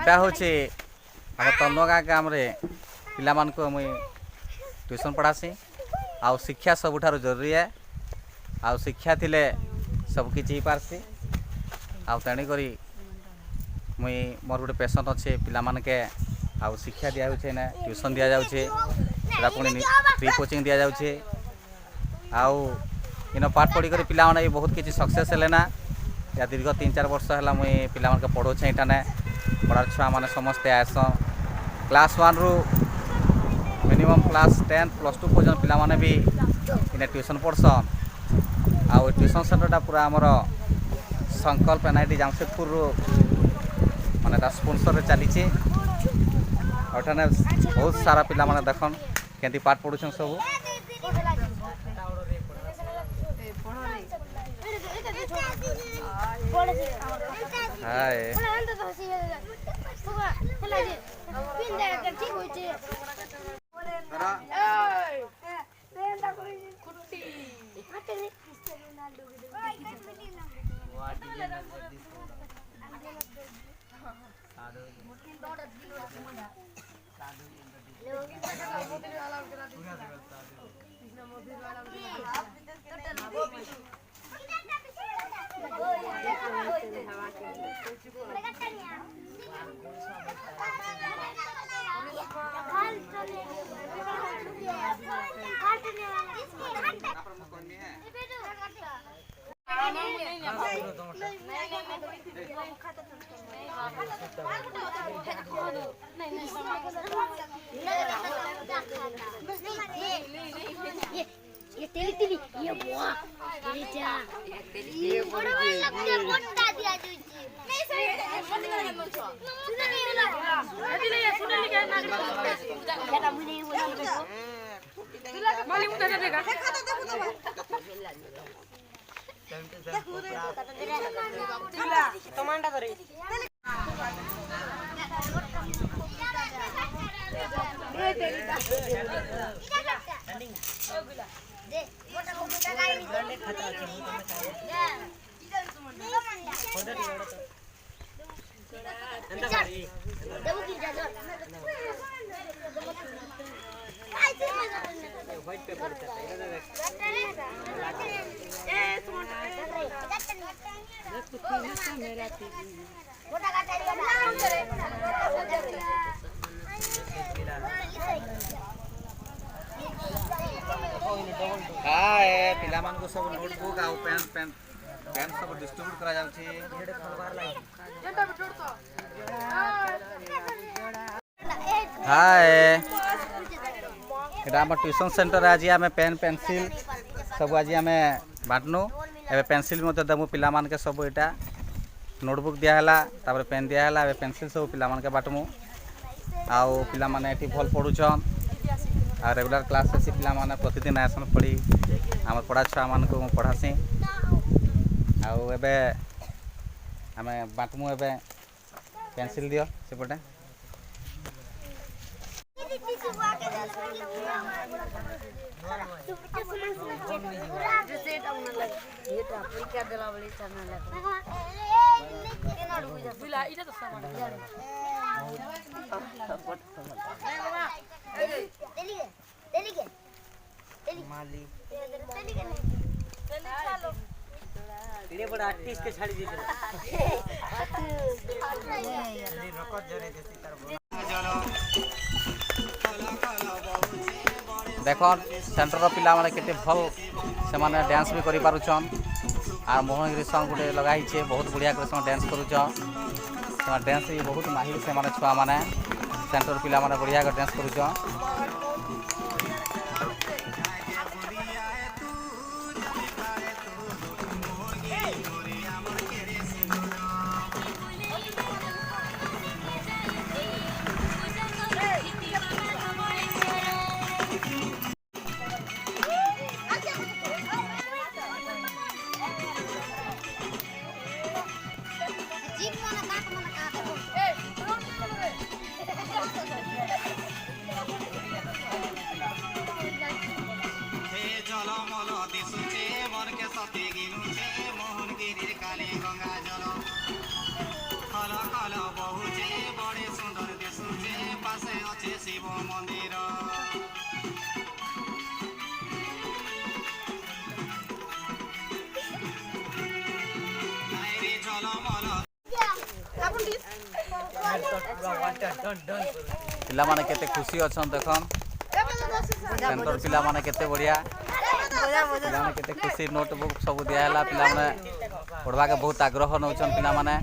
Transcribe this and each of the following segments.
एटा हूँ आम तलनगा गाँव में पिला मुई ट्यूशन पढ़ासी आउ शिक्षा सबुठार जरूरी है। आउ शिक्षा थिले सबकि हो पारसी। आउ तेणुकरी मुई मोर गोटे पेशन अच्छे पिला मानके आउ शिक्षा दिया ना ट्यूशन दि जाऊे पुणी फ्री कोचिंग दि जाऊे। आउ इन पाठ पढ़ी कर पिला माने बहुत किसी सक्सेस है ना। या दीर्घ 3-4 वर्ष है मुई पिला मानके पढ़ाऊे इठाने पढ़ार छुआ मैंने समस्ते आसन क्लास 1 रु मिनिमम क्लास 10 +2 पर्यटन पिला माने भी इने ट्यूशन पढ़सन। आउ ट्यूशन सेंटरटा पूरा आमर संकल्प NIT जमशेदपुर माने स्पॉन्सर चली बहुत सारा पिला माने देखन केंती पाठ पढ़ुछन सब। हाय ये तेली तेली ये बुआ तेली जा ये बड़ा लगते कोटा दिया जुजी नहीं सर मत कर मत छो सुन नहीं होला अति ले सुन नहीं के ना बेटा मुने बोल देखो माली मुदा देखा देखा तो देखो तो तुला टमाटा करे ए तेली दे मोटा मोटा गाड़ी गंडे खाता है मुंह में खाए इधर तुम फोटो दियो तो अंदर गाड़ी देबो की जा व्हाइट पेपर पे इधर देख ए सुन देख तू मेरा मोटा गाड़ी नाम करे हाय पिला मान को सब नोटबुक आउ पेन सब डिस्ट्रीब्यूट करा जाउची। हाय एटा हम ट्यूशन सेंटर आज आम पेन पेंसिल सब आज आम बांटनु। एबे पेंसिल मते दमु पिला मान के सब एटा नोटबुक दिया हला तापर पेन दिया हला। एबे पेंसिल सब पिला मान के बाटमु। आउ पिला माने एठी भल पढुछन आ रेगुलर क्लास से पिला माने प्रतिदिन आसन पढ़ी आम पढ़ा छुआ मान को पढ़ासी। आउ एबे आम बांटमु एबे पेंसिल दियो सेपटे ये बड़ा आर्टिस्ट के छाड़ी दीजिए देख सेंटर पिला माने केते भल से माने डांस भी करि पारुछन। आ मोहनगिरी सॉन्ग गुटे लगाइछे बहुत बढ़िया कर डांस करूछन। से डांस भी बहुत माहिर से माने छुआ माने सेंटर पिला माने बढ़िया कर डांस करूछन। मोहनगिरी काली गंगा जल खल खल बहुचे बड़े ପିଲାମାନେ କେତେ ଖୁସି ଅଛନ୍ ଦେଖନ୍ ସେଣ୍ଟର ପିଲାମାନେ କେତେ ବଢ଼ିଆ ପିଲାମାନେ କେତେ ଖୁସି ନୋଟବୁକ୍ ସବୁ ଦିଆହେଲା ପିଲାମାନେ ପଢ଼ବାକେ ବହୁତ ଆଗ୍ରହ ନେଉଛନ୍ ପିଲାମାନେ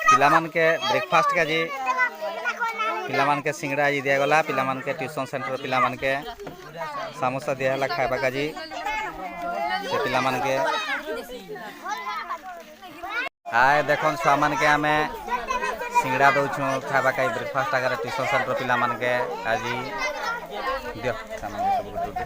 ପିଲାମାନକେ ବ୍ରେକଫାଷ୍ଟ କାଜି ପିଲାମାନକେ ସିଙ୍ଗଡ଼ା ଆଜି ଦିଆଗଲା ପିଲାମାନକେ ଟ୍ୟୁସନ୍ ସେଣ୍ଟର ପିଲାମାନକେ ସମୋସା ଦିଆହେଲା ଖାଇବା କାଜି ସେ ପିଲାମାନକେ ଆଏ ଦେଖନ୍ ଛୁଆମାନକେ ଆମେ ସିଙ୍ଗଡ଼ା ଦଉଛୁଁ ଖାଇବା କାଜି ବ୍ରେକଫାଷ୍ଟ ଆଗରେ ଟ୍ୟୁସନ୍ ସେଣ୍ଟର ପିଲାମାନକେ ଆଜି ଦିଅ ସେମାନଙ୍କୁ ସବୁ ଗୋଟେ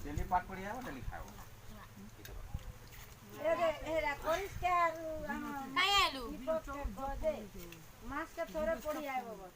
डेली पाठ पढ़िया डेली खाओ मास्क थोड़े पड़ी आए बाबा